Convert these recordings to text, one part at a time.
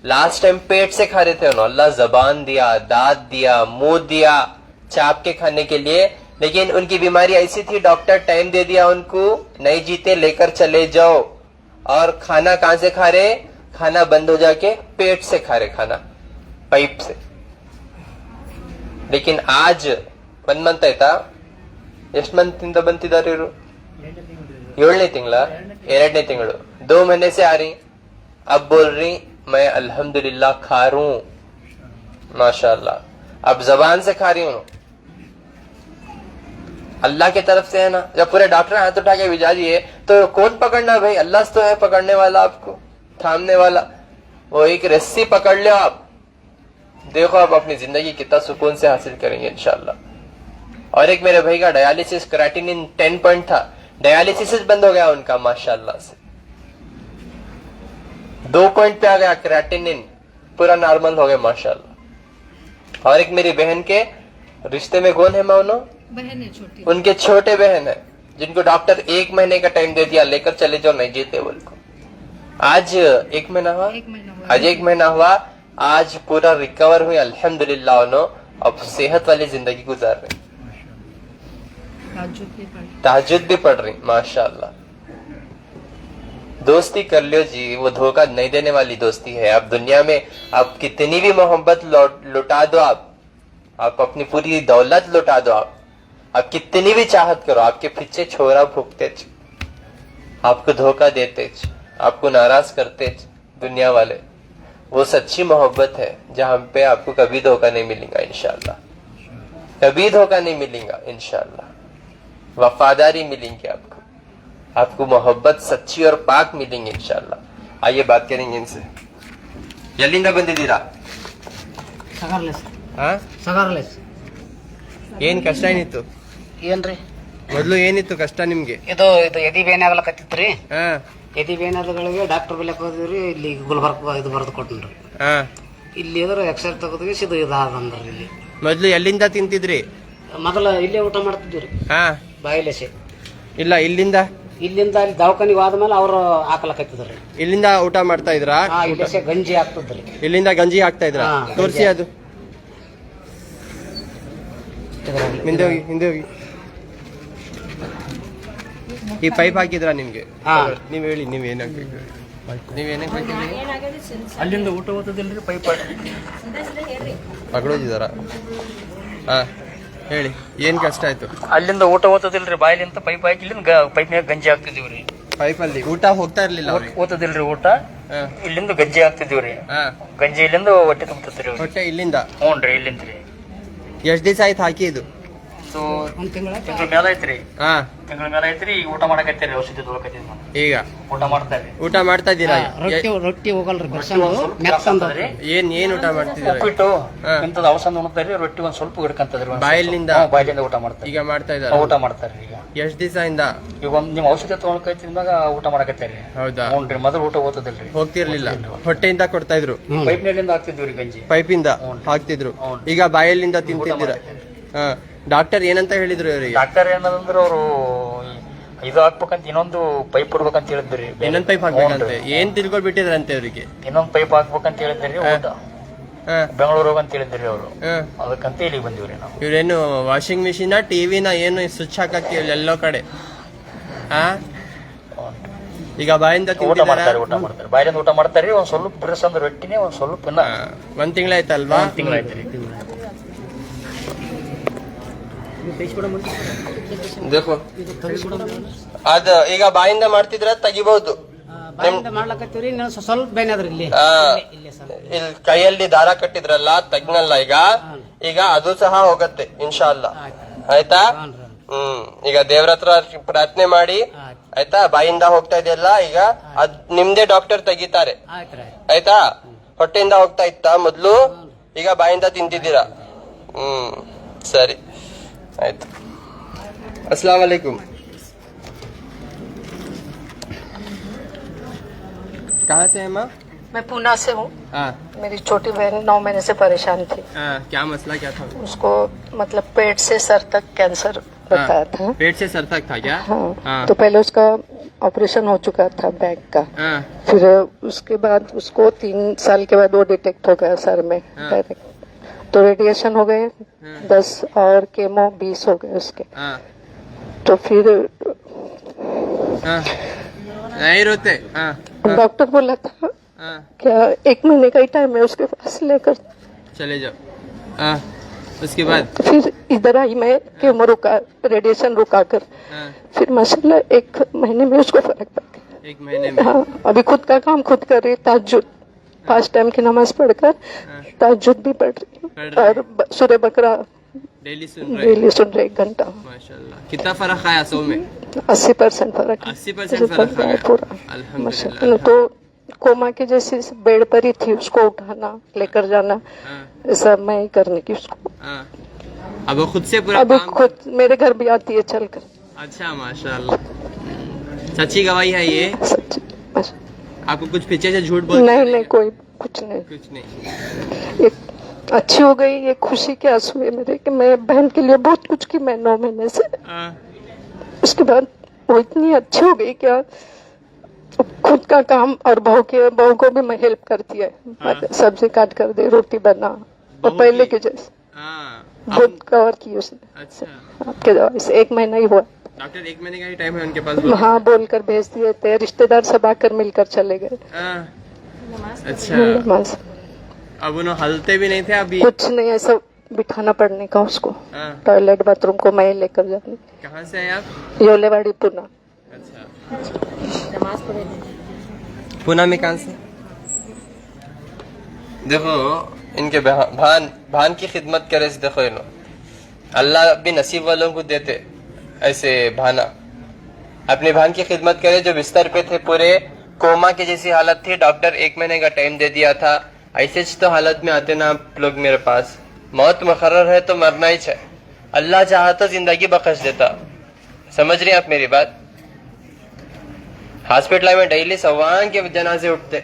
Last time पेट से खा रहे थे उन्होंने, अल्लाह जबान दिया, दांत दिया, मुंह दिया चाप के खाने के लिए, लेकिन उनकी बीमारी ऐसी थी डॉक्टर टाइम दे दिया उनको, नहीं जीते लेकर चले जाओ। और खाना कहां से खा रहे, खाना बंद हो जाके पेट से खा रहे, खाना पाइप से। लेकिन आज 1 ಮಂತ್ ಆಯ್ತಾ, ಎಷ್ಟು ಮಂತ್ ಬಂತಿದ್ದಾರೆ ಇವರು? 7ನೇ ತಿಂಗಳ, 2ನೇ ತಿಂಗಳು, 2 महीने से आ रही। अब बोल रही मैं अल्हम्दुलिल्लाह खा रहा हूं, माशाल्लाह। अब जबान से खा रही हूं, अल्लाह की तरफ से है ना। जब पूरे डॉक्टर हाथ उठा के भिजा दिए तो कौन पकड़ना भाई, अल्लाह तो है पकड़ने वाला, आपको थामने वाला। वो एक रस्सी पकड़ लो आप, देखो आप अपनी जिंदगी कितना सुकून से हासिल करेंगे इंशाल्लाह। और एक मेरे भाई का डायलिसिस क्रेटिनिन 10 पॉइंट था, डायलिसिस बंद हो गया उनका माशाल्लाह से, 2 पॉइंट पे आ गया क्रेटिनिन, पूरा नॉर्मल हो गया माशाल्लाह। और एक मेरी बहन के रिश्ते में कौन है मानो, बहन है छोटी, उनके छोटे बहन है, जिनको डॉक्टर 1 महीने का टाइम दे दिया, लेकर चले जाओ नहीं जीते बोल को। आज 1 महीना हुआ, आज 1 महीना हुआ, आज पूरा रिकवर हुई अल्हम्दुलिल्लाह। उन्होंने अब सेहत वाली जिंदगी गुजार रहे, तहज्जुद भी पढ़ रही माशाल्लाह। दोस्ती कर लो जी, वो धोखा नहीं देने वाली दोस्ती है। आप दुनिया में आप कितनी भी मोहब्बत लुटा दो, आप अपनी पूरी दौलत लुटा दो, आप कितनी भी चाहत करो, आपके पीछे छोरा भूखते, आपको धोखा देते, आपको नाराज करते दुनिया वाले, वो सच्ची मोहब्बत है जहां पे आपको कभी धोखा नहीं मिलेगा इंशाल्लाह, कभी धोखा नहीं मिलेगा इंशाल्लाह। वफादारी मिलेंगे आपको मोहब्बत सच्ची और पाक मिलेंगे इंशाल्लाह। आइए बात करेंगे इनसे। ಎಲ್ಲಿಂದ ಬಂದಿದ್ದೀರಾ? ಸಗರ್ಲೆಸ್. ಏನ್ ಕಷ್ಟ ಏನಿತ್ತು? ಏನ್ರಿ ಮೊದಲು ಏನಿತ್ತು ಕಷ್ಟ ನಿಮ್ಗೆ? ಇದು ಎದಿ ಬೇನೆ ಆಗಲಕತ್ತಿತ್ರಿ. ಎದಿ ಬೇನೆಗಳಿಗೆ ಡಾಕ್ಟರ್ ಬಳಿಕ ಹೋದ್ರಿ, ಇಲ್ಲಿ ಗುಲ್ಬರ್ಗ ಇದು ಬರೆದು ಕೊಟ್ಟನ್ರಿ. ಇಲ್ಲಿ ಇದ್ರ ಎಕ್ಸ್ರೇ ತೆಗೆದ್ವಿ, ಇದು ಇದಾದಂದ್ರಿ. ಇಲ್ಲಿ ಮೊದಲು ಎಲ್ಲಿಂದ ತಿಂತಿದ್ರಿ? ಮೊದಲ ಇಲ್ಲೇ ಊಟ ಮಾಡ್ತಿದ್ವಿ, ಬಾಯಿಲೆಸೆ. ಇಲ್ಲ ಇಲ್ಲಿಂದ ಅಲ್ಲಿ ದವಾಖಾನಿಗೆ ಹೋದ್ಮೇಲೆ ಅವ್ರು ಹಾಕಲಕತ್ತಿದ್ರಿ. ಇಲ್ಲಿಂದ ಊಟ ಮಾಡ್ತಾ ಇದ್ರಾ? ಇಲ್ಲೆಸೆ ಗಂಜಿ ಹಾಕ್ತಿದ್ರಿ. ಇಲ್ಲಿಂದ ಗಂಜಿ ಹಾಕ್ತಾ ಇದ್ರ? ತೋರಿಸಿ ಅದು. ಹಿಂದೆ ಹೋಗಿ. ಈ ಪೈಪ್ ಹಾಕಿದ್ರ ನಿಮ್ಗೆ? ನೀವ್ ಹೇಳಿ, ನೀವ್ ಏನಾಗ್ಬೇಕು, ನೀವೇನಕ್ಕೆ ಅಲ್ಲಿಂದ ಊಟ ಓದದಿಲ್ರಿ, ಪೈಪ್ ಪಕಡೋದಿದಾರ? ಹೇಳಿ, ಏನ್ ಕಷ್ಟ ಆಯ್ತು? ಅಲ್ಲಿಂದ ಊಟ ಓದದಿಲ್ರಿ, ಬಾಯಿಲಿಂದ ಪೈಪ್ ಹಾಕಿ ಇಲ್ಲಿಂದ ಪೈಪ್ನಾಗ ಗಂಜಿ ಹಾಕ್ತಿದೀವ್ರಿ. ಪೈಪ್ ಅಲ್ಲಿ ಊಟ ಹೋಗ್ತಾ ಇರ್ಲಿಲ್ಲ? ಓದದಿಲ್ರಿ ಊಟ, ಇಲ್ಲಿಂದ ಗಂಜಿ ಹಾಕ್ತಿದೀವ್ರಿ. ಗಂಜಿ ಇಲ್ಲಿಂದ ಹೊಟ್ಟೆ ತುಂಬತೈತ್ರಿ. ಹೊಟ್ಟೆ ಇಲ್ಲಿಂದ? ಹ್ಞೂನ್ರಿ, ಇಲ್ಲಿಂದ್ರಿ. ಎಷ್ಟ್ ದಿವಸ ಆಯ್ತು ಹಾಕಿ ಇದು? ತಿಂಗಳ ಮೇಲೆ ಐತ್ರಿ. ತಿಂಗಳ ಮೇಲೆ ಐತ್ರಿ. ಈಗ ಊಟ ಮಾಡಕತ್ತೀರಿ, ಔಷಧಿ ತಗೋಕತ್ತೀವಿ. ಈಗ ಊಟ ಮಾಡ್ತಾ ಇದ್ದೀರಾ? ರೊಟ್ಟಿ ಹೋಗಲ್ರಿ, ಏನ್ ಊಟ ಮಾಡ್ತಿದ್ದೀರಾ? ಉಪ್ಪಿಟ್ಟು ಇಂಥದ್ದು ಔಷಧ ಉಣ್ತಾರಿ, ರೊಟ್ಟಿ ಒಂದ್ ಸ್ವಲ್ಪ ಹಿಡ್ಕಂತದ್ರಿ. ಬಾಯಿಲಿಂದ ಊಟ ಮಾಡ್ತಾರೆ. ಈಗ ಮಾಡ್ತಾ ಇದ್ದಾರೆ, ಊಟ ಮಾಡ್ತಾರ್ರಿ. ಈಗ ಎಷ್ಟ್ ದಿವಸ ಇಂದ? ಈಗ ನಿಮ್ ಔಷಧಿ ತಗೊಳಕತ್ತಿದ್ದಾಗ ಊಟ ಮಾಡಕತ್ತೀರಿ. ಹೌದಾ? ಹ್ಞೂನ್ರಿ. ಮೊದಲು ಊಟ ಓದದಿಲ್ರಿ, ಹೋಗ್ತಿರ್ಲಿಲ್ಲ, ಹೊಟ್ಟೆಯಿಂದ ಕೊಡ್ತಾ ಇದ್ರು, ಪೈಪ್ನಲ್ಲಿಂದ ಹಾಕ್ತಿದ್ವಿ ಗಂಜಿ. ಪೈಪಿಂದ ಹಾಕ್ತಿದ್ರು, ಈಗ ಬಾಯಲ್ಲಿಂದ ತಿಂತಿದ್ದೀರಾ? ಡಾಕ್ಟರ್ ಏನಂತ ಹೇಳಿದ್ರು ಇವರಿಗೆ? ಡಾಕ್ಟರ್ ಏನಂದ್ರೆ ಅವರು ಇದು ಹಾಕ್ಬೇಕಂತ, ಇನ್ನೊಂದು ಪೈಪ್ ಇಡ್ಬೇಕಂತ ಹೇಳಿದ್ರಿ. ಇನ್ನೊಂದ್ ಪೈಪ್ ಹಾಕ್ಬೇಕಂತೆ? ಏನ್ ತಿಳ್ಕೊಳ್ಬಿಟ್ಟಿದ್ರಂತೆ ಅವ್ರಿಗೆ? ಇನ್ನೊಂದ್ ಪೈಪ್ ಹಾಕ್ಬೇಕಂತ ಹೇಳಿದ್ರಿ. ಬೆಂಗಳೂರು ಹೋಗಂತ ಹೇಳಿದ್ರಿ ಅವರು, ಅದಕ್ಕಂತ ಇಲ್ಲಿಗೆ ಬಂದಿವ್ರಿ ನಾವು. ಇವ್ರೇನು ವಾಷಿಂಗ್ ಮಿಷಿನ್ ಟಿವಿನ ಏನು ಸ್ವಿಚ್ ಹಾಕಿ ಎಲ್ಲೋ ಕಡೆ? ಈಗ ಬಾಯಿಂದ ಊಟ ಮಾಡ್ತಾರೆ, ಬಾಯಿಂದ ಊಟ ಮಾಡ್ತಾರೆ. ಒಂದ್ ಸ್ವಲ್ಪ ಬ್ರಸ್ ಅಂದ್ರೆ ರೊಟ್ಟಿನೇ ಒಂದ್ ಸ್ವಲ್ಪ. 1 ತಿಂಗಳಾಯ್ತಲ್ವಾ? 1 ತಿಂಗಳಾಯ್ತ್ರಿ. देखो ಅದ ಈಗ ಬಾಯಿಂದ ಮಾಡ್ತಿದ್ರ ತೆಗಿಬಹುದು. ಮಾಡ್ಲಕತ್ತೀವ್ರಿ, ಸ್ವಲ್ಪ ಬೇನೆ ಅದ್ರಿ. ಇಲ್ಲಿ ಕೈಯಲ್ಲಿ ದಾರ ಕಟ್ಟಿದ್ರಲ್ಲ, ತಗ್ನಲ್ಲ ಈಗ ಅದು ಸಹ ಹೋಗತ್ತೆ ಇನ್ಶಾಅಲ್ಲಾ. ಆಯ್ತಾ? ಈಗ ದೇವ್ರ ಹತ್ರ ಪ್ರಾರ್ಥನೆ ಮಾಡಿ, ಆಯ್ತಾ? ಬಾಯಿಂದ ಹೋಗ್ತಾ ಇದೆಯಲ್ಲ, ಈಗ ಅದ್ ನಿಮ್ದೇ ಡಾಕ್ಟರ್ ತೆಗಿತಾರೆ, ಆಯ್ತಾ? ಹೊಟ್ಟೆಯಿಂದ ಹೋಗ್ತಾ ಇತ್ತ ಮೊದ್ಲು, ಈಗ ಬಾಯಿಂದ ತಿಂತಿದ್ದೀರಾ. ಸರಿ ಆಯ್ತು. अस्सलाम वालेकुम. कहाँ से है माँ? मैं पूना से हूँ। मेरी छोटी बहन 9 महीने से परेशान थी। क्या मसला क्या था उसको? मतलब पेट से सर तक कैंसर बताया था। पेट से सर तक था क्या? तो पहले उसका ऑपरेशन हो चुका था बैक का। हाँ, फिर उसके बाद उसको 3 साल के बाद वो डिटेक्ट हो गया सर में डायरेक्ट। तो रेडिएशन हो गए 10 और केमो 20 हो गए उसके। हाँ, तो फिर हाँ, नहीं रोते। हाँ, डॉक्टर बोला था हाँ, क्या 1 महीने का ही टाइम है उसके पास लेकर। चले जाओ। हाँ, उसके बाद फिर इधर आई मैं केमो रुका, रेडिएशन रुका कर। हाँ, फिर माशाल्लाह 1 महीने में उसको फर्क पड़ गया। 1 महीने में। हाँ, अभी खुद का काम खुद कर रही, ताज्जुद 5 टाइम की नमाज पढ़कर ताज्जुद भी पढ़ रही पढ़ हूँ, और सूर्य बकरा डेली सुन रहे। डेली सुन रही 1 घंटा। माशाल्लाह, कितना फर्क आया 100 में? 80% फर्क है। 80% फर्क आ गया। पूरा अल्हम्दुलिल्लाह। माशाल्लाह। तो कोमा के जैसे बेड पर ही थी, उसको उठाना लेकर जाना हाँ, ऐसा मैं ही करने की उसको। हाँ। अब वो खुद से पूरा अभी काम। खुद मेरे घर भी आती है चलकर। अच्छा, माशाल्लाह। सच्ची गवाही है ये। सच्ची माशा- आपको कुछ पीछे से झूठ बोल नहीं नहीं कोई कुछ नहीं। कुछ नहीं। ये अच्छी हो गई, ये खुशी के आंसू है मेरे कि मैं बहन के लिए बहुत कुछ की मैं 9 महीने से। हाँ, उसके बाद वो इतनी अच्छी हो गई क्या खुद का काम, और बहू को भी मैं हेल्प करती है। सब्जी काट कर दे, रोटी बना, और बहू पहले की? के जैसे हाँ। बहुत कवर की उसने। अच्छा, आपके दवा से 1 महीना ही हुआ। डॉक्टर 1 महीने का ही टाइम है उनके पास। हाँ, बोलकर भेज दिए थे, रिश्तेदार सब आकर मिलकर चले गए। हाँ, अच्छा। नमाज अब उन्होंने हलते भी नहीं थे अभी। कुछ नहीं, ऐसा बिठाना पड़ने का उसको, हाँ। टॉयलेट बाथरूम को मैं ही लेकर जानी। कहाँ से है आप? योलेवाड़ी पुना। अच्छा, पुणे में कहाँ से? देखो इनके भान की खिदमत करे से, देखो इन्हों अल्लाह भी नसीब वालों को देते ऐसे भाना। अपने भान की खिदमत करे जो बिस्तर पे थे, पूरे कोमा की जैसी हालत थी, डॉक्टर 1 महीने का टाइम दे दिया था। ऐसे तो हालत में आते ना आप लोग मेरे पास, मौत मुकर्रर है तो मरना ही चाहिए। अल्लाह चाहा तो जिंदगी बख्श देता। समझ रहे हैं आप मेरी बात? हॉस्पिटल में डेली 100 के जनाजे उठते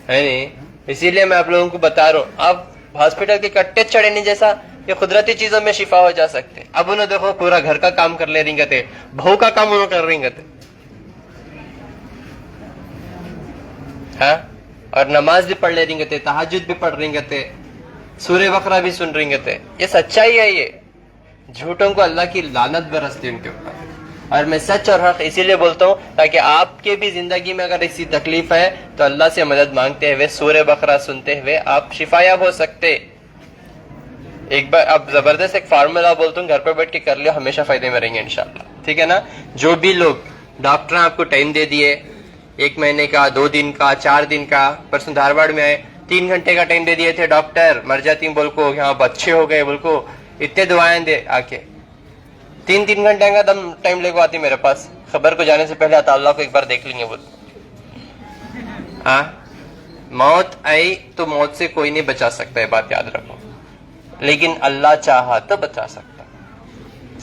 है नहीं, इसीलिए मैं आप लोगों को बता रहा हूँ। अब हॉस्पिटल के कट्टे चढ़े नहीं, जैसा ये कुदरती चीजों में शिफा हो जा सकते। अब उन्हें देखो पूरा घर का काम कर ले रही थे, बहू का काम उन्होंने कर रही थे, हाँ? और नमाज भी पढ़ ले रही थे, तहज्जुद भी पढ़ रही थे, सूर्य बकरा भी सुन रही थे। ये सच्चाई है। ये झूठों को अल्लाह की लानत बरसती उनके ऊपर। और मैं सच और हक इसीलिए बोलता हूँ ताकि आपके भी जिंदगी में अगर ऐसी तकलीफ है तो अल्लाह से मदद मांगते हुए, सूर्य बकरा सुनते हुए आप शिफायाब हो सकते। एक बार अब जबरदस्त एक फार्मूला बोलता हूँ, घर पर बैठ के कर लियो, हमेशा फायदे में रहेंगे इंशाल्लाह। ठीक है ना? जो भी लोग डॉक्टर आपको टाइम दे दिए 1 महीने का, 2 दिन का, 4 दिन का, परसों धारवाड़ में आए 3 घंटे का टाइम दे दिए थे, डॉक्टर मर जाती बोल को, यहाँ बच्चे हो गए बोल को, इतने दुआएं दे आके 3 घंटे का दम टाइम लेको आती मेरे पास। खबर को जाने से पहले अल्लाह को एक बार देख लेंगे बोल। हाँ, मौत आई तो मौत से कोई नहीं बचा सकता, है बात याद रखो, लेकिन अल्लाह चाहा तो बचा सकता।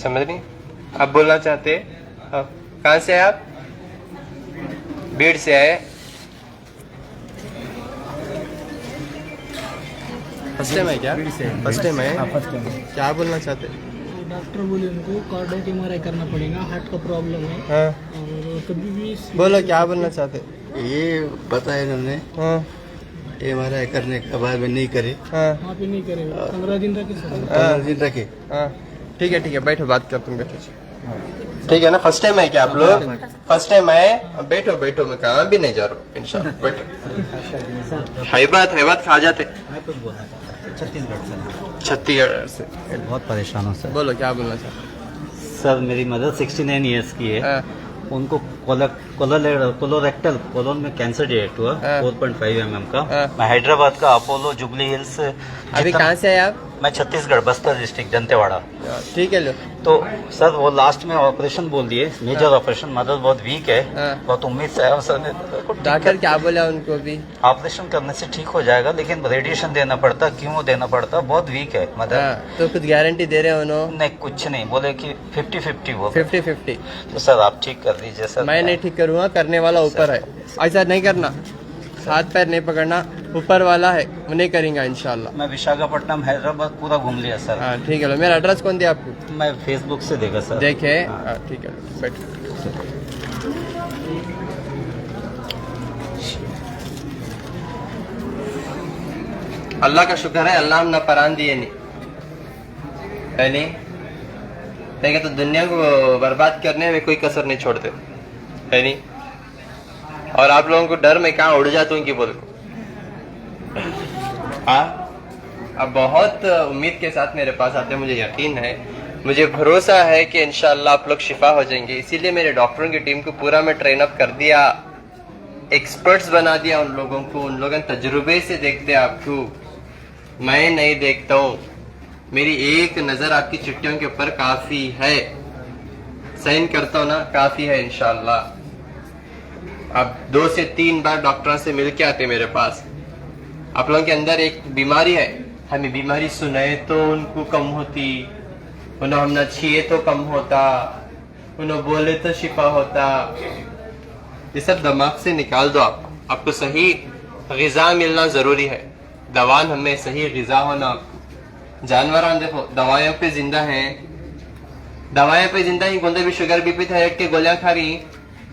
समझ नहीं? आप बोलना चाहते? कहाँ से आए आप? बीड़ से आए। फर्स्ट टाइम है क्या? फर्स्ट टाइम है। क्या बोलना चाहते? डॉक्टर बोले उनको कार्डियक एमआरआई करना पड़ेगा, हार्ट का प्रॉब्लम है। हाँ, और कभी भी बोलो क्या बोलना चाहते? ये बताया इन्होंने हाँ, एमआरआई करने के बाद में नहीं करे, हाँ, वहाँ पे नहीं करेगा, 15 दिन रखे सर। 15 दिन रखे। हाँ, ठीक है, बैठो, बात कर, तुम बैठो। ठीक है ना? फर्स्ट टाइम है क्या आप लोग? फर्स्ट टाइम आए? बैठो, मैं कहाँ भी नहीं जा रहा हूँ इंशाल्लाह। बैठो। हैबत खा जाते। छत्तीसगढ़ से। बहुत परेशान हूँ सर। बोलो क्या बोलना चाहते? सर मेरी मदर 69 इयर्स की है। हाँ, उनको कोलोरेक्टल कोलोन में कैंसर डिटेक्ट हुआ 4.5 mm का। हाँ। मैं हैदराबाद का अपोलो जुबली हिल्स। अभी कहाँ से आए आप? मैं छत्तीसगढ़ बस्तर डिस्ट्रिक्ट दंतेवाड़ा। ठीक है लो। तो सर वो लास्ट में ऑपरेशन बोल दिए, मेजर ऑपरेशन। मदर बहुत वीक है, हाँ। बहुत उम्मीद से आया सर ने। डॉक्टर क्या बोला उनको? भी ऑपरेशन करने से ठीक हो जाएगा, लेकिन रेडिएशन देना पड़ता, क्यों देना पड़ता, बहुत वीक है मदर। हाँ, तो कुछ गारंटी दे रहे हो उन्होंने? नहीं, कुछ नहीं, बोले कि 50-50 वो। 50-50। तो सर आप ठीक कर दीजिए सर। मैं नहीं ठीक करूँगा, करने वाला ऊपर है। ऐसा नहीं करना, हाथ पैर नहीं पकड़ना, ऊपर वाला है वो नहीं करेंगे इंशाल्लाह। मैं विशाखापट्टनम हैदराबाद पूरा घूम लिया सर। हाँ, ठीक है लो। मेरा एड्रेस कौन दिया आपको? मैं फेसबुक से देखा सर। देखे? हाँ, ठीक है, बैठो। अल्लाह का शुक्र है, अल्लाह हम ना परान दिए नहीं है नहीं, नहीं तो दुनिया को बर्बाद करने में कोई कसर नहीं छोड़ते है नहीं। और आप लोगों को डर में कहाँ उड़ जाता हूँ कि बोल अब बहुत उम्मीद के साथ मेरे पास आते हैं, मुझे यकीन है, मुझे भरोसा है कि इंशाअल्लाह आप लोग शिफा हो जाएंगे। इसीलिए मेरे डॉक्टरों की टीम को पूरा मैं ट्रेन अप कर दिया, एक्सपर्ट्स बना दिया उन लोगों को, उन लोगों ने तजुर्बे से देखते आपको, मैं नहीं देखता हूँ, मेरी एक नजर आपकी चिट्ठियों के ऊपर काफी है, साइन करता हूँ ना, काफी है इंशाअल्लाह। आप 2 से 3 बार डॉक्टरों से मिल के आते मेरे पास। आप लोगों के अंदर एक बीमारी है, हमें बीमारी सुनाए तो उनको कम होती, उन्हें हम न छीए तो कम होता, उन्हें बोले तो शिफा होता। ये सब दिमाग से निकाल दो। आपको सही ग़िज़ा मिलना जरूरी है, दवान हमें सही ग़िज़ा होना। जानवर देखो दवाइयों पे जिंदा हैं, दवाइयों पे जिंदा ही, कोई भी शुगर बीपी थायराइड के गोलियां खा रही,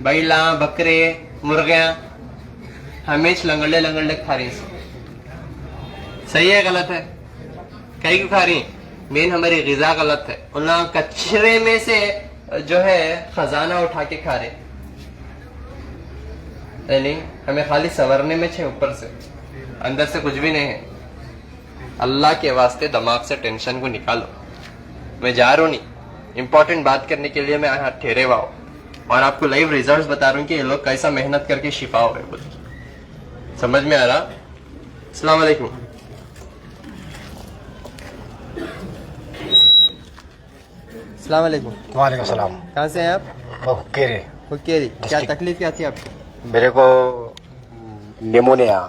बैला बकरे मुर्गियां हमें लंगड़े लंगड़े खा रही। सही है गलत है? कहीं क्यों खा रही? मेन हमारी ग़िज़ा गलत है। उन कचरे में से जो है खजाना उठा के खा रहे नहीं, हमें खाली संवरने में छे, ऊपर से अंदर से कुछ भी नहीं है। अल्लाह के वास्ते दिमाग से टेंशन को निकालो। मैं जा रहा हूं नहीं, इंपॉर्टेंट बात करने के लिए मैं यहाँ ठहरे हुआ हूं और आपको लाइव रिजल्ट्स बता रहा हूँ कि ये लोग कैसा मेहनत करके शिफा हो गए। कुछ समझ में आ रहा? अस्सलाम वालेकुम। अस्सलाम वालेकुम। वालेकुम सलाम। कहाँ से हैं आप? हुक्केरी। हुक्केरी। क्या तकलीफ क्या थी आपको? मेरे को निमोनिया,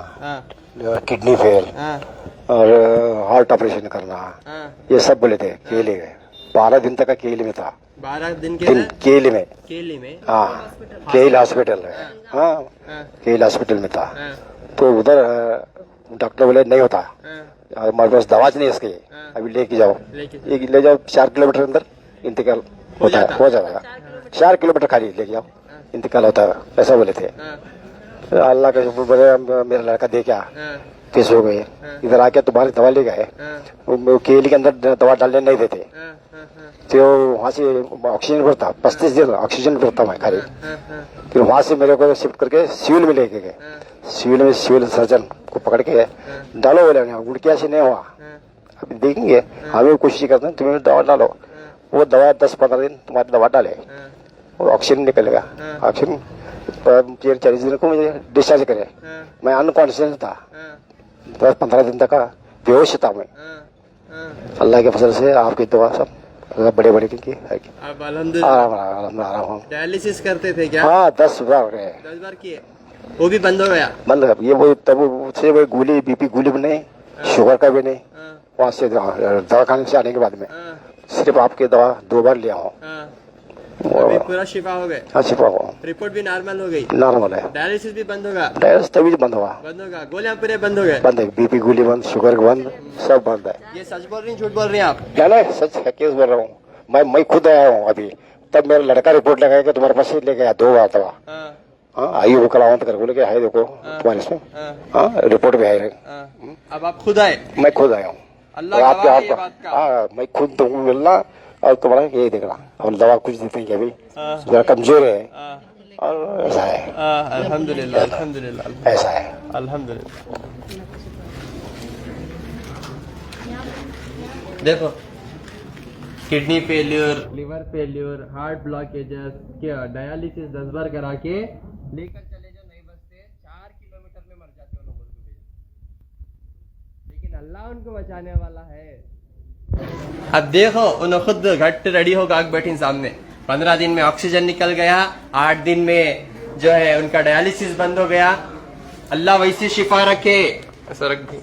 किडनी फेल और हार्ट ऑपरेशन करना, ये सब बोले थे। केले गए, 12 दिन तक का केले में था। 12 दिन के केले में? केले में? हाँ, केल हॉस्पिटल है। हाँ, केल हॉस्पिटल में था। तो उधर डॉक्टर बोले नहीं होता, हमारे पास दवा नहीं है इसकी, अभी लेके जाओ, ले जाओ 4 किलोमीटर अंदर इंतकाल होता है, हो जाएगा। 4 किलोमीटर खाली लेके जाओ, इंतकाल होता है, ऐसा बोले थे। अल्लाह का शुक्र, बोले मेरा लड़का दे क्या केस हो गए, इधर आके तुम्हारी दवा ले गए, वो केले के अंदर दवा डालने नहीं देते, तो वहाँ से ऑक्सीजन भरता, 35 दिन ऑक्सीजन भरता मैं खाली। फिर वहाँ से मेरे को शिफ्ट करके सिविल में लेके गए। सिविल में सिविल सर्जन को पकड़ के डालो, बोले गुड़किया से नहीं हुआ, अभी देखेंगे, हमें कोशिश करते हैं, तुम्हें दवा डालो। वो दवा 10-15 दिन तुम्हारी दवा डाले, और ऑक्सीजन निकलेगा। ऑक्सीजन 40 दिन को मुझे डिस्चार्ज करे। मैं अनकॉन्शियस था, 10-15 दिन तक का बेहोश था मैं। अल्लाह के फजल से आपकी दुआ सब बड़े बड़े की आराम। डायलिसिस करते थे क्या? हाँ, 10 बार गए। 10 बार किए, वो भी बंद हो गया? बंद। ये वो तब से वो गोली, बीपी गोली भी नहीं, शुगर का भी नहीं। वहाँ से दवाखाने से आने के बाद में सिर्फ आपके दवा 2 बार लिया हूँ। अभी पूरा शिफा हो गए? हाँ, शिफा हुआ। रिपोर्ट भी नॉर्मल हो गई? नॉर्मल है। डायलिसिस भी बंद होगा? डायलिसिस तभी बंद हुआ। बंद होगा, गोलियां पूरे बंद हो गए? बंद है, बीपी गोली बंद, शुगर बंद, सब बंद है। ये सच बोल रही झूठ बोल रही हैं आप? नहीं, सच है, केस बोल रहा हूँ। मैं खुद आया हूँ अभी, तब मेरा लड़का रिपोर्ट लगाया कि तुम्हारे पास ले गया 2 बार दवा। हाँ, आइए वो कलावंत कर बोले कि हाय देखो तुम्हारे इसमें, हाँ रिपोर्ट भी है। अब आप खुद आए? मैं खुद आया हूँ। अल्लाह गवाह है ये बात का। हाँ, मैं खुद तुमको मिलना और तुम्हारा यही देखना, और दवा कुछ देते हैं कि अभी जरा कमजोर है, और ऐसा है। अल्हम्दुलिल्लाह, अल्हम्दुलिल्लाह, ऐसा है। अल्हम्दुलिल्लाह। देखो, kidney failure, liver failure, heart blockages, क्या डायलिसिस 10 बार करा के लेकर चले जो नहीं बचते, 4 किलोमीटर में मर जाते हो लोगों को, लेकिन अल्लाह उनको बचाने वाला है। अब देखो, उन्हें खुद घट रेडी होकर आग बैठी सामने, 15 दिन में ऑक्सीजन निकल गया, 8 दिन में जो है उनका डायलिसिस बंद हो गया। अल्लाह वैसी शिफा रखे, ऐसा रख दी,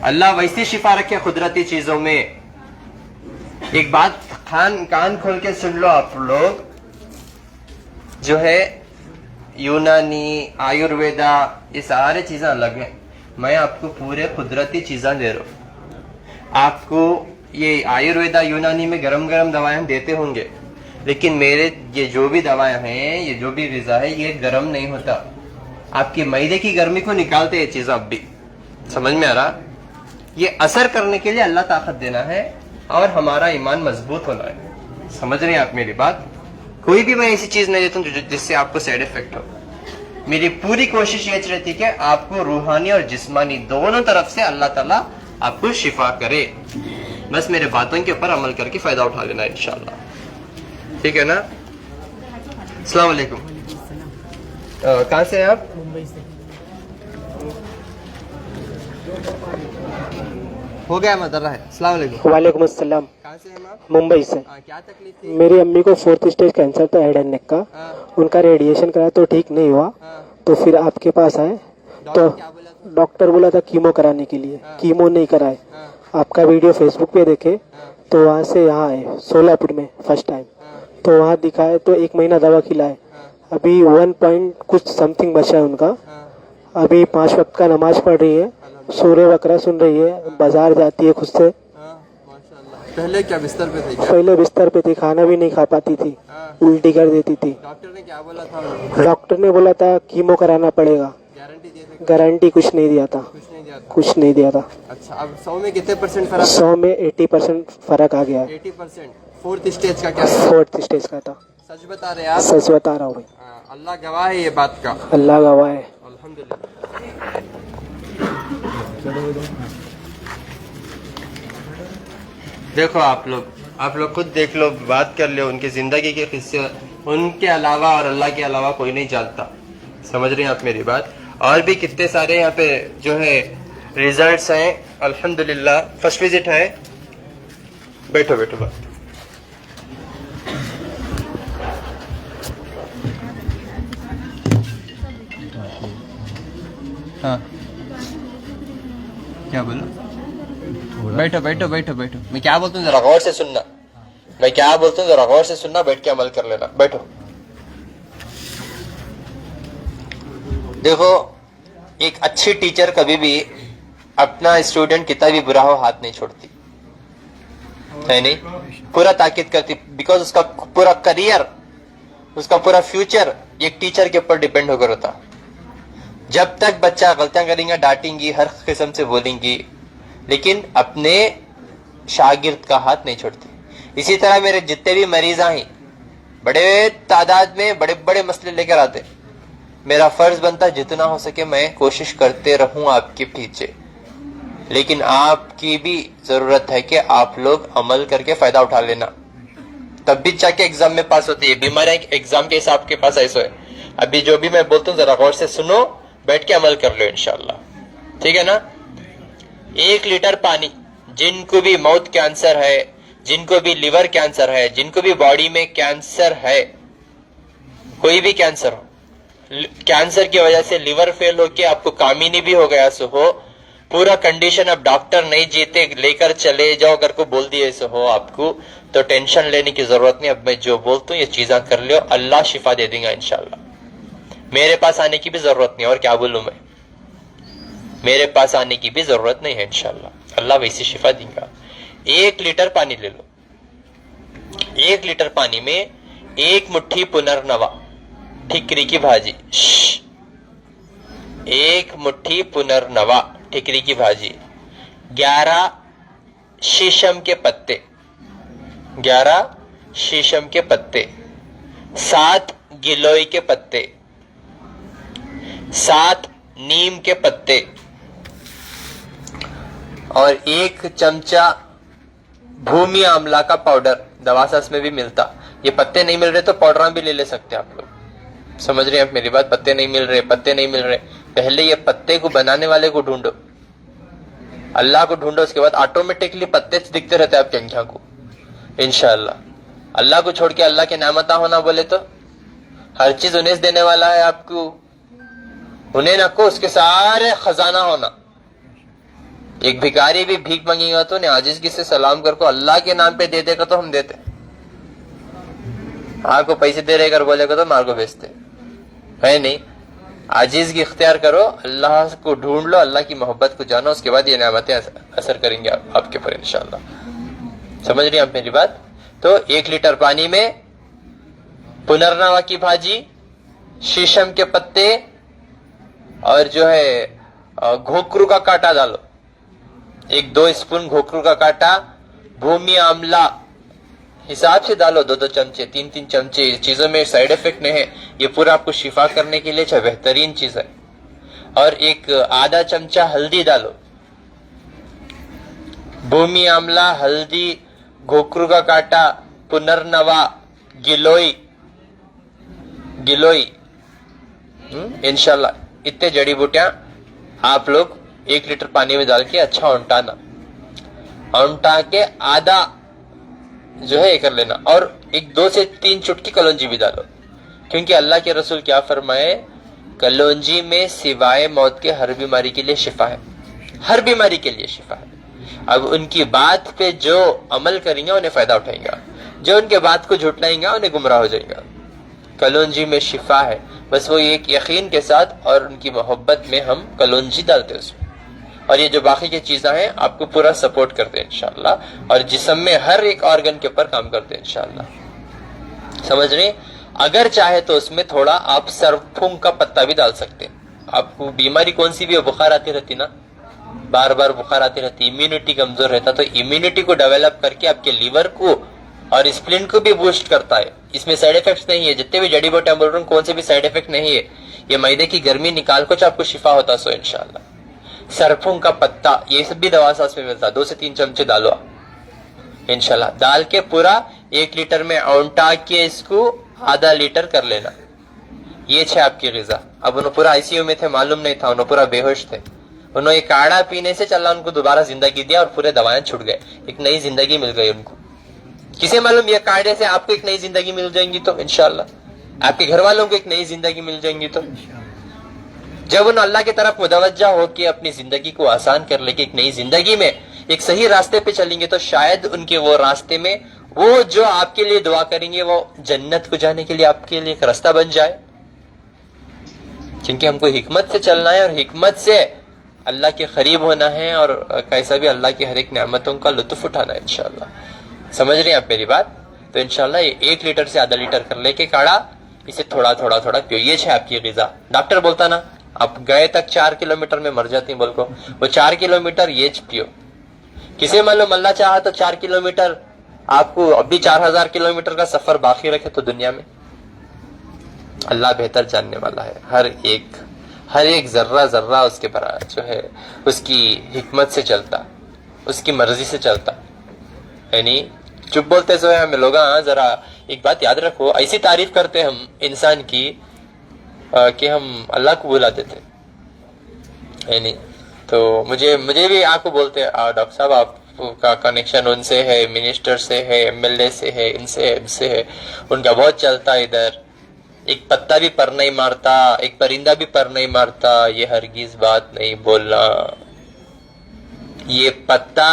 अल्लाह वैसी शिफा रखे कुदरती चीजों में। एक बात कान खोल के सुन लो आप लोग, जो है यूनानी, आयुर्वेदा, ये सारे चीजें अलग हैं। मैं आपको पूरे कुदरती चीजें दे रहा हूँ। आपको ये आयुर्वेदा, यूनानी में गरम गरम दवाएं देते होंगे, लेकिन मेरे ये जो भी दवाएं हैं, ये जो भी ग़िज़ा है, ये गरम नहीं होता। आपके मैदे की गर्मी को निकालते ये चीज। अब भी समझ में आ रहा? ये असर करने के लिए अल्लाह ताकत देना है और हमारा ईमान मजबूत होना है। समझ रहे हैं आप मेरी बात? कोई भी मैं ऐसी चीज नहीं देता हूँ जिससे आपको साइड इफेक्ट हो। मेरी पूरी कोशिश ये रहती है कि आपको रूहानी और जिस्मानी दोनों तरफ से अल्लाह ताला आपको शिफा करे। बस मेरे बातों के ऊपर अमल करके फायदा उठा लेना इंशाल्लाह। ठीक है ना? अस्सलाम वालेकुम। कहाँ से हैं आप? मुंबई से। हो गया मदर है। अस्सलाम वालेकुम। वालेकुम अस्सलाम। कहाँ से हैं आप? मुंबई से। क्या तकलीफ थी? मेरी अम्मी को 4th स्टेज कैंसर था हेड एंड नेक का। उनका रेडिएशन कराया तो ठीक नहीं हुआ, तो फिर आपके पास आए तो डॉक्टर बोला था कीमो कराने के लिए, कीमो नहीं कराए। आपका वीडियो फेसबुक पे देखे तो वहाँ से यहाँ आए सोलापुर में फर्स्ट टाइम, तो वहाँ दिखाए तो 1 महीना दवा खिलाए। अभी 1 पॉइंट कुछ समथिंग बचा है उनका। अभी 5 वक्त का नमाज पढ़ रही है, सूर्य बकरा सुन रही है, बाजार जाती है खुद से। पहले क्या बिस्तर पे थी? पहले बिस्तर पे थी, खाना भी नहीं खा पाती थी, उल्टी कर देती थी। डॉक्टर ने क्या बोला था? डॉक्टर ने बोला था कीमो कराना पड़ेगा। गारंटी दिए थे? गारंटी कुछ नहीं दिया था, कुछ नहीं दिया था। कुछ नहीं दिया था। अच्छा, अब 100 में कितने % फर्क? 100 में 80% फर्क आ गया है। 80%। 4th स्टेज का क्या? 4th स्टेज का था। सच बता रहे हैं आप? सच बता रहा हूँ भाई, अल्लाह गवाह है ये बात का। अल्लाह गवाह है। अल्हम्दुलिल्लाह। देखो आप लोग खुद देख लो, बात कर लो, उनकी जिंदगी के किस्से उनके अलावा और अल्लाह के अलावा कोई नहीं जानता। समझ रहे हैं आप मेरी बात? और भी कितने सारे यहाँ पे जो है रिजल्ट्स हैं अल्हम्दुलिल्लाह। फर्स्ट विजिट है। बैठो बैठो बात। हाँ क्या बोलो? बैठो बैठो बैठो बैठो। मैं क्या बोलता हूँ जरा गौर से सुनना। मैं क्या बोलता हूँ जरा गौर से सुनना, बैठ के अमल कर लेना। बैठो। देखो, एक अच्छी टीचर कभी भी अपना स्टूडेंट कितना भी बुरा हो हाथ नहीं छोड़ती है, नहीं, पूरा ताकीद करती। बिकॉज उसका पूरा करियर, उसका पूरा फ्यूचर एक टीचर के ऊपर डिपेंड होकर होता। जब तक बच्चा गलतियां करेंगे, डांटेंगी, हर किस्म से बोलेंगी, लेकिन अपने शागिर्द का हाथ नहीं छोड़ती। इसी तरह मेरे जितने भी मरीज आए बड़े तादाद में बड़े बड़े मसले लेकर आते, मेरा फर्ज बनता जितना हो सके मैं कोशिश करते रहूं आपके पीछे। लेकिन आपकी भी जरूरत है कि आप लोग अमल करके फायदा उठा लेना, तब भी जाके एग्जाम में पास होती है। बीमारियां एग्जाम के हिसाब के पास ऐसा है। अभी जो भी मैं बोलता हूँ जरा गौर से सुनो, बैठ के अमल कर लो इंशाल्लाह। ठीक है ना? 1 लीटर पानी, जिनको भी माउथ कैंसर है, जिनको भी लिवर कैंसर है, जिनको भी बॉडी में कैंसर है, कोई भी कैंसर हो, कैंसर की वजह से लिवर फेल होके आपको कामिनी भी हो गया सो हो, पूरा कंडीशन अब डॉक्टर नहीं जीते लेकर चले जाओ अगर को बोल दिए सो हो आपको, तो टेंशन लेने की जरूरत नहीं। अब मैं जो बोलता हूँ ये चीजें कर लो, अल्लाह शिफा दे देगा इंशाल्लाह। मेरे पास आने की भी जरूरत नहीं, और क्या बोलूं मैं, मेरे पास आने की भी जरूरत नहीं है इंशाल्लाह, अल्लाह वैसी शिफा देगा। 1 लीटर पानी ले लो, 1 लीटर पानी में 1 मुट्ठी पुनर्नवा, ठिकरी की भाजी, 1 मुट्ठी पुनर्नवा ठिकरी की भाजी, 11 शीशम के पत्ते, 11 शीशम के पत्ते, 7 गिलोय के पत्ते, 7 नीम के पत्ते, और 1 चमचा भूमि आंवला का पाउडर। दवासास में भी मिलता, ये पत्ते नहीं मिल रहे तो पाउडर भी ले सकते हैं आप लोग। समझ रहे हैं आप मेरी बात? पत्ते नहीं मिल रहे, पत्ते नहीं मिल रहे, पहले ये पत्ते को बनाने वाले को ढूंढो, अल्लाह को ढूंढो, उसके बाद ऑटोमेटिकली पत्ते दिखते रहते हैं आपकी आंखों को इंशाअल्लाह। अल्लाह को छोड़ के अल्लाह के नामता होना बोले तो हर चीज उन्हें देने वाला है आपको, उन्हें ना को उसके सारे खजाना होना। एक भिखारी भी भीख मांगेगा तो आजिज़गी से सलाम कर को अल्लाह के नाम पे दे देगा तो हम देते, आपको पैसे दे रहे कर बोलेगा तो मार को भेजते है नहीं। आजिज़गी इख्तियार करो, अल्लाह को ढूंढ लो, अल्लाह की मोहब्बत को जानो, उसके बाद ये नेमतें असर करेंगे आपके ऊपर इंशाअल्लाह। समझ रही हैं आप मेरी बात? तो 1 लीटर पानी में पुनर्नवा की भाजी, शीशम के पत्ते और जो है घोकरू का कांटा डालो, एक 2 स्पून घोकरू का काटा, भूमि आंवला हिसाब से डालो, 2-2 चमचे, 3-3 चमचे। चीजों में साइड इफेक्ट नहीं है, ये पूरा आपको शिफा करने के लिए बेहतरीन चीज है। और एक आधा चमचा हल्दी डालो, भूमि आंवला, हल्दी, घोकरू का काटा, पुनर्नवा, गिलोई इंशाल्लाह इतने जड़ी बूटियां आप लोग 1 लीटर पानी में डाल के अच्छा औंटा के आधा जो है ये कर लेना। और एक 2 से 3 चुटकी कलौंजी भी डालो, क्योंकि अल्लाह के रसूल क्या फरमाए, कलौंजी में सिवाय मौत के हर बीमारी के लिए शिफा है, हर बीमारी के लिए शिफा है। अब उनकी बात पे जो अमल करेंगे उन्हें फायदा उठाएगा, जो उनके बात को झुटलाएंगा उन्हें गुमराह हो जाएगा। कलौंजी में शिफा है, बस वो एक यकीन के साथ और उनकी मोहब्बत में हम कलौंजी डालते हैं उसमें। और ये जो बाकी की चीजें हैं आपको पूरा सपोर्ट करते हैं इंशाल्लाह, और जिस्म में हर एक ऑर्गन के ऊपर काम करते हैं इंशाल्लाह। समझ रहे? अगर चाहे तो उसमें थोड़ा आप सरफूंग का पत्ता भी डाल सकते हैं। आपको बीमारी कौन सी भी हो, बुखार आती रहती ना, बार बार बुखार आती रहती, इम्यूनिटी कमजोर रहता, तो इम्यूनिटी को डेवलप करके आपके लीवर को और स्प्लिन को भी बूस्ट करता है। इसमें साइड इफेक्ट्स नहीं है, जितने भी जड़ी बूटियां बोल रहा हूँ कौन से भी साइड इफेक्ट नहीं है। ये मैदे की गर्मी निकाल कुछ आपको शिफा होता सो इंशाल्लाह। सरफूंग का पत्ता, ये सब भी दवा सास में मिलता, 2 से 3 चमचे डालो इंशाल्लाह। डाल के पूरा 1 लीटर में औंटा के इसको आधा लीटर कर लेना। ये छे आपकी ग़िज़ा। अब उन्होंने पूरा आईसीयू में थे, मालूम नहीं था, उन्होंने पूरा बेहोश थे। उन्होंने काढ़ा पीने से चला उनको दोबारा जिंदगी दिया और पूरे दवाएं छूट गए, एक नई जिंदगी मिल गई उनको। किसे मालूम ये काढ़े से आपको एक नई जिंदगी मिल जाएंगी तो इंशाल्लाह, आपके घर वालों को एक नई जिंदगी मिल जाएंगी। तो जब उन अल्लाह की तरफ मुतवज्जा हो के अपनी जिंदगी को आसान कर लेके एक नई जिंदगी में एक सही रास्ते पे चलेंगे, तो शायद उनके वो रास्ते में वो जो आपके लिए दुआ करेंगे वो जन्नत को जाने के लिए आपके लिए एक रास्ता बन जाए। क्योंकि हमको हिकमत से चलना है और हिकमत से अल्लाह के करीब होना है, और कैसा भी अल्लाह की हर एक नेमतों का लुत्फ उठाना है इंशाल्लाह। समझ रहे हैं आप मेरी बात? तो इंशाल्लाह ये 1 लीटर से आधा लीटर कर लेके काढ़ा, इसे थोड़ा थोड़ा पियो। ये है आपकी ग़िज़ा। डॉक्टर बोलता ना आप गए तक 4 किलोमीटर में मर जाती बोल को, वो 4 किलोमीटर ये पियो। किसे मालूम अल्लाह चाहा तो 4 किलोमीटर आपको अभी 4000 किलोमीटर का सफर बाकी रखे तो दुनिया में। अल्लाह बेहतर जानने वाला है, हर एक जर्रा जर्रा उसके पर जो है उसकी हिकमत से चलता, उसकी मर्जी से चलता। यानी चुप बोलते जो है हमें लोग, जरा एक बात याद रखो, ऐसी तारीफ करते हम इंसान की कि हम अल्लाह को भुला देते। यानी तो मुझे भी आपको बोलते डॉक्टर साहब आपका कनेक्शन उनसे है, मिनिस्टर से है, एमएलए से है, इनसे है, उनका बहुत चलता है इधर। एक पत्ता भी पर नहीं मारता, एक परिंदा भी पर नहीं मारता, ये हरगिज बात नहीं बोलना। ये पत्ता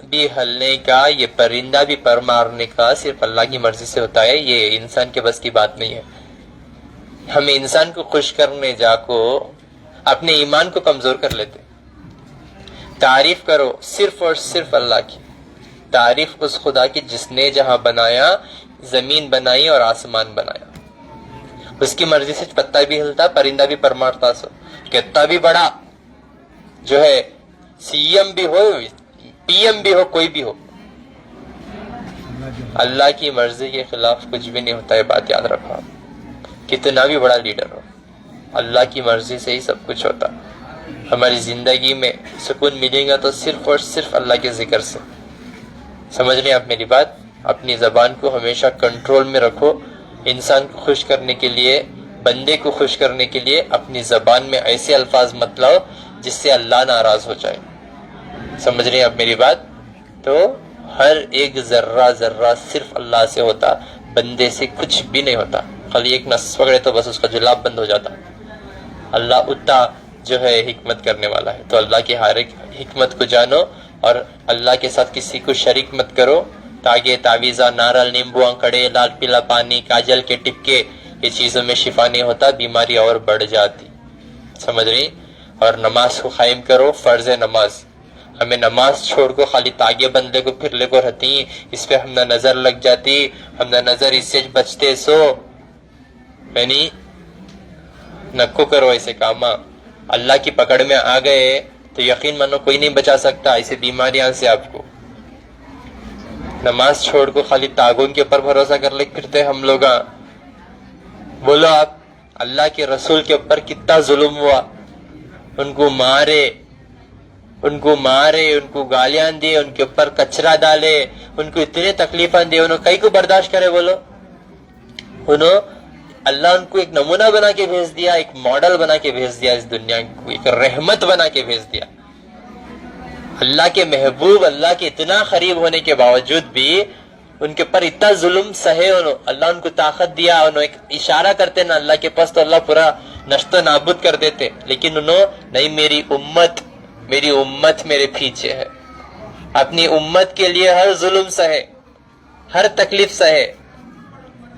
भी हलने का, ये परिंदा भी पर मारने का सिर्फ अल्लाह की मर्जी से होता है, ये इंसान के बस की बात नहीं है। हमें इंसान को खुश करने जाको अपने ईमान को कमजोर कर लेते। तारीफ करो सिर्फ और सिर्फ अल्लाह की, तारीफ उस खुदा की जिसने जहां बनाया, जमीन बनाई और आसमान बनाया। उसकी मर्जी से पत्ता भी हिलता, परिंदा भी पर मारता, सो कितना भी बड़ा जो है सीएम भी हो, पीएम भी हो, कोई भी हो, अल्लाह की मर्जी के खिलाफ कुछ भी नहीं होता है। बात याद रखो आप, कितना भी बड़ा लीडर हो, अल्लाह की मर्जी से ही सब कुछ होता। हमारी जिंदगी में सुकून मिलेगा तो सिर्फ और सिर्फ अल्लाह के जिक्र से। समझ रहे हैं आप मेरी बात? अपनी जबान को हमेशा कंट्रोल में रखो। इंसान को खुश करने के लिए, बंदे को खुश करने के लिए अपनी जबान में ऐसे अल्फाज मत लाओ जिससे अल्लाह नाराज हो जाए। समझ रहे हैं आप मेरी बात? तो हर एक जर्रा जर्रा सिर्फ अल्लाह से होता, बंदे से कुछ भी नहीं होता। खाली एक नस पकड़े तो बस उसका जुलाब बंद हो जाता। अल्लाह उतना जो है हिकमत करने वाला है। तो अल्लाह की हर एक हिकमत को जानो और अल्लाह के साथ किसी को शरीक मत करो। तागे, तावीज़ा, नारल, नींबू, अंकड़े, लाल पीला पानी, काजल के टिक्के, ये चीजों में शिफा नहीं होता, बीमारी और बढ़ जाती। समझ रही? और नमाज को कायम करो, फर्ज है नमाज। हमें नमाज छोड़ को खाली तागे बंदे को फिर ले को रहती, इस पे हमने नजर लग जाती, हमने नजर इससे बचते सो, यानी नको करो ऐसे काम। अल्लाह की पकड़ में आ गए तो यकीन मानो कोई नहीं बचा सकता ऐसी बीमारियां से आपको। नमाज छोड़ को खाली तागों के ऊपर भरोसा कर ले फिरते हम लोग। बोलो आप, अल्लाह के रसूल के ऊपर कितना जुल्म हुआ, उनको मारे, उनको गालियां दिए, उनके ऊपर कचरा डाले, उनको इतने तकलीफें दिए, उन्होंने कई को बर्दाश्त करे। बोलो, उन्होंने अल्लाह उनको एक नमूना बना के भेज दिया, एक मॉडल बना के भेज दिया, इस दुनिया को एक रहमत बना के भेज दिया। अल्लाह के महबूब, अल्लाह के इतना करीब होने के बावजूद भी उनके ऊपर इतना जुल्म सहे। अल्लाह उनको ताकत दिया, उन्होंने एक इशारा करते ना अल्लाह के पास तो अल्लाह पूरा नश्तो नाबूद कर देते। लेकिन उन्होंने नहीं, मेरी उम्मत मेरे पीछे है। अपनी उम्मत के लिए हर जुल्म सहे, हर तकलीफ सहे,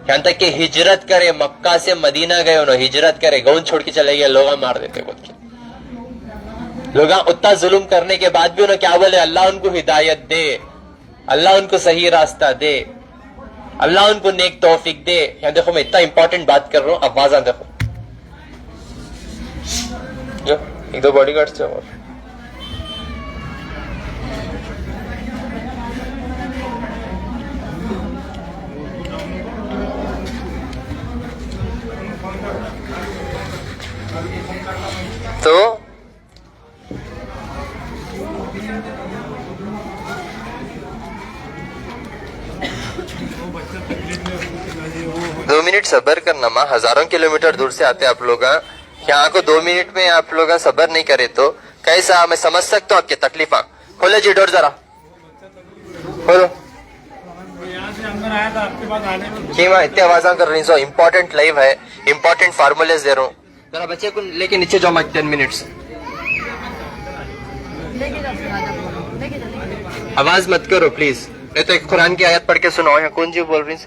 यहाँ तक कि हिजरत करे, मक्का से मदीना गए, उन्होंने हिजरत करे, गाँव छोड़ के चले गए, लोग मार देते बोल के। लोग उतना जुल्म करने के बाद भी उन्होंने क्या बोले, अल्लाह उनको हिदायत दे, अल्लाह उनको सही रास्ता दे, अल्लाह उनको नेक तौफीक दे। यहाँ देखो, मैं इतना इंपॉर्टेंट बात कर रहा हूँ, आवाज देखो, जो एक दो बॉडीगार्ड्स से और तो 2 मिनट सबर करना माँ, हजारों किलोमीटर दूर से आते आप लोग। यहाँ को 2 मिनट में आप लोग सबर नहीं करे तो कैसा? मैं समझ सकता हूँ आपकी तकलीफा। खोलो जी डोर, जरा खोलो। जी माँ, इतनी आवाजा कर रही, सो इम्पोर्टेंट लाइव है, इम्पोर्टेंट फार्मूलेस दे रहा हूँ। जरा बच्चे को लेके नीचे जाओ मैं 10 मिनट्स। आवाज मत करो प्लीज, नहीं तो एक कुरान की आयत पढ़ के सुनाओ। यहाँ कौन जी बोल रही है?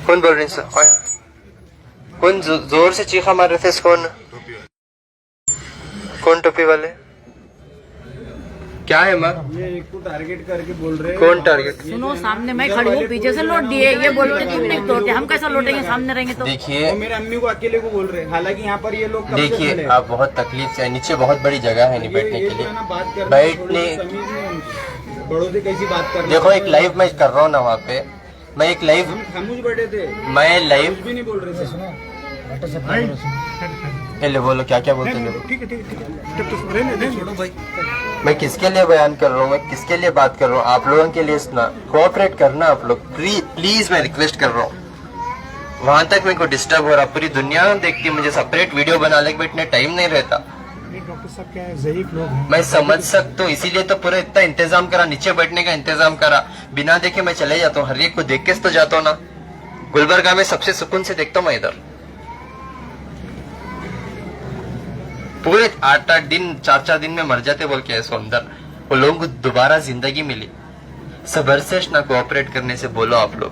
कौन बोल रही है? कौन जोर से चीखा मार रहे थे? कौन टोपी वाले? क्या है माँ? ये एक को टारगेट करके बोल रहे हैं। कौन टारगेट? सुनो, सामने मैं खड़ी हूँ, पीछे से लौट दिए, ये बोल रहे तुम नहीं तोड़ते, हम कैसा लौटेंगे? सामने रहेंगे तो। देखिए, मेरे अम्मी को अकेले को बोल रहे हैं, हालांकि यहाँ पर ये लोग देखिए आप बहुत तकलीफ से, नीचे बहुत बड़ी जगह है नहीं बैठने के लिए, बैठने बड़ों से कैसी बात कर। देखो, एक लाइव मैं कर रहा हूँ ना वहाँ पे, मैं एक लाइव खामोश बैठे थे, मैं लाइव भी नहीं बोल रहे थे। ले बोलो क्या क्या बोलते हैं। ठीक है, छोड़ो भाई। मैं किसके लिए बयान कर रहा हूँ, मैं किसके लिए बात कर रहा हूँ? आप लोगों के लिए सुना, कोऑपरेट करना आप लोग, प्लीज मैं रिक्वेस्ट कर रहा हूँ। वहां तक मेरे को डिस्टर्ब हो रहा, पूरी दुनिया देखती, मुझे सेपरेट वीडियो बनाने के बैठने टाइम नहीं रहता। डॉक्टर साहब क्या है, ज़ईफ लोग हैं। मैं समझ सकता हूँ, इसीलिए तो पूरा इतना इंतजाम करा, नीचे बैठने का इंतजाम करा। बिना देखे मैं चले जाता हूँ, हर एक को देख के तो जाता हूँ ना। गुलबर्गा में सबसे सुकून से देखता हूँ मैं इधर। पूरे 8-8 दिन 4-4 दिन में मर जाते बोल के ऐसा अंदर, वो लोगों को दोबारा जिंदगी मिली। सबर से ना कोऑपरेट करने से बोलो आप लोग।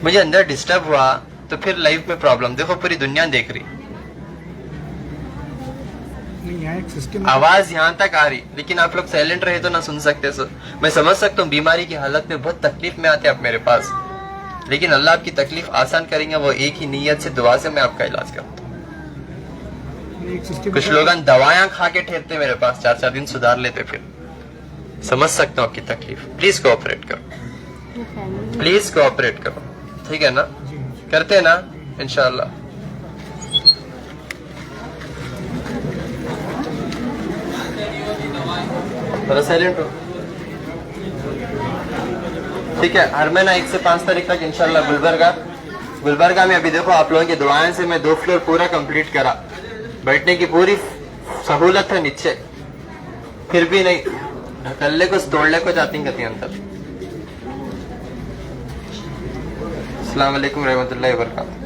मुझे अंदर डिस्टर्ब हुआ तो फिर लाइफ में प्रॉब्लम, देखो पूरी दुनिया देख रही, आवाज यहाँ तक आ रही, लेकिन आप लोग साइलेंट रहे तो ना सुन सकते। सो मैं समझ सकता हूँ, बीमारी की हालत में बहुत तकलीफ में आते आप मेरे पास, लेकिन अल्लाह आपकी तकलीफ आसान करेंगे। वो एक ही नीयत से, दुआ से मैं आपका इलाज करता हूँ। कुछ लोग दवाएं खा के ठहरते मेरे पास, 4-4 दिन सुधार लेते, फिर समझ सकता हूँ आपकी तकलीफ। प्लीज कोऑपरेट करो, प्लीज कोऑपरेट करो, ठीक है ना? करते ना इंशाल्लाह। थोड़ा साइलेंट हो, ठीक है? हर महीना 1 से 5 तारीख तक इंशाल्लाह गुलबर्गा में। अभी देखो आप लोगों की दुआएं से मैं 2 फ्लोर पूरा कंप्लीट करा, बैठने की पूरी सहूलत है नीचे, फिर भी नहीं, ढकल्ले को तोड़ने को जाती गति अंदर। अस्सलाम वालेकुम रहमतुल्लाहि व बरकातहू।